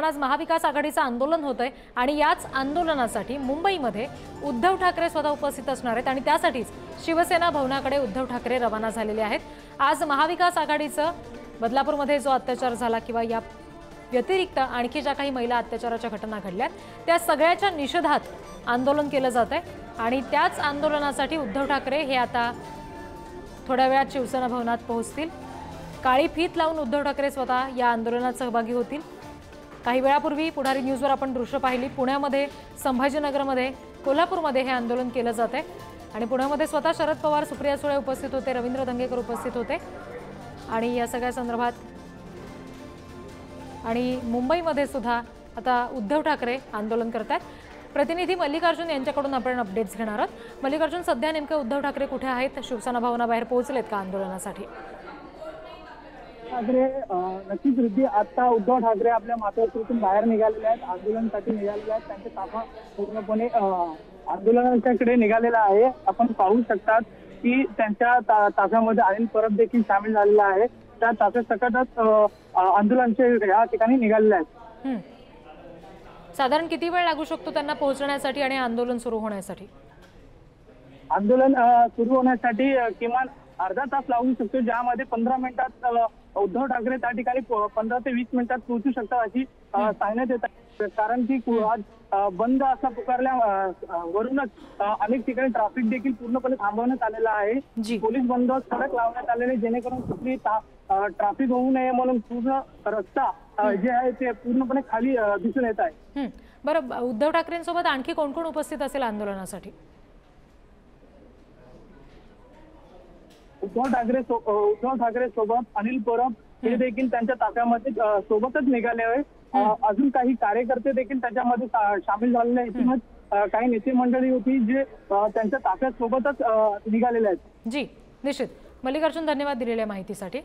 आज महाविकास आघाडीचं आंदोलन होतंय आणि याच आंदोलनासाठी मुंबईमध्ये उद्धव ठाकरे स्वतः उपस्थित असणार आहेत आणि त्यासाठीच शिवसेना भवनाकडे उद्धव ठाकरे रवाना झालेले आहेत। आज महाविकास आघाडीचं बदलापूरमध्ये जो अत्याचार झाला किंवा या व्यतिरिक्त आणखी ज्या काही महिला अत्याचाराच्या घटना घडल्यात त्या सगळ्याच्या निषेधात आंदोलन केलं जात आहे आणि त्याच आंदोलनासाठी उद्धव ठाकरे हे आता थोड्या वेळात शिवसेना भवनात पोहोचतील। काळी फीत लावून उद्धव ठाकरे स्वतः या आंदोलनात सहभागी होतील। काही वेळापूर्वी पुढारी न्यूजवर आपण दृश्य पाहिली, पुण्यामध्ये, संभाजीनगरमध्ये, कोल्हापूरमध्ये हे आंदोलन केलं जात आहे आणि पुण्यामध्ये स्वतः शरद पवार, सुप्रिया सुळे उपस्थित होते, रवींद्र धंगेकर उपस्थित होते आणि या सगळ्या संदर्भात आणि मुंबईमध्ये सुद्धा आता उद्धव ठाकरे आंदोलन करतात। प्रतिनिधी मल्लिकार्जुन यांच्याकडून आपण अपडेट्स घेणार आहोत। मल्लिकार्जुन, सध्या नेमके उद्धव ठाकरे कुठे आहेत? शिवसेना भवनाबाहेर पोहोचलेत का आंदोलनासाठी? नक्कीच रिद्धी, आता उद्धव ठाकरे आपल्या मातोश्रीतून बाहेर निघालेले आहेत, आंदोलनासाठी निघालेले आहेत। त्यांचे ताफा पूर्णपणे आंदोलनाच्याकडे निघालेला आहे। आपण पाहू शकतात की त्यांच्या ताफ्यामध्ये अनिल परब देखील सामील झालेला आहे। त्या ताफ्यासकटच आंदोलनाचे या ठिकाणी निघालेले आहेत। साधारण किती वेळ लागू शकतो त्यांना पोहोचण्यासाठी आणि आंदोलन सुरू होण्यासाठी? आंदोलन सुरू होण्यासाठी किमान अर्धा तास लागू शकतो, ज्यामध्ये 15 मिनिटात उद्धव ठाकरे त्या ठिकाणी 15 ते 20 मिनिटात पोहोचू शकतात अशी सांगण्यात येत आहे। कारण की आज बंद असा पुकारल्या वरूनच अनेक ठिकाणी ट्रॅफिक देखील पूर्णपणे थांबवण्यात आलेला आहे। पोलीस बंदोबस्त कडक लावण्यात आलेले, जेणेकरून कुठली ट्रॅफिक होऊ नये म्हणून पूर्ण रस्ता जे आहे ते पूर्णपणे खाली दिसून येत आहे। बरं, उद्धव ठाकरेंसोबत आणखी कोण कोण उपस्थित असेल आंदोलनासाठी? उद्धव ठाकरे सोबत अनिल परब हे देखील त्यांच्या ताफ्यामध्ये सोबतच निघाले आहे। अजून काही कार्यकर्ते देखील त्याच्यामध्ये सामील झालेले आहेत। काही नेते मंडळी होती जे त्यांच्या ताफ्यात सोबतच निघालेले आहेत। जी, निश्चित। मल्लिकार्जुन, धन्यवाद दिलेल्या माहितीसाठी।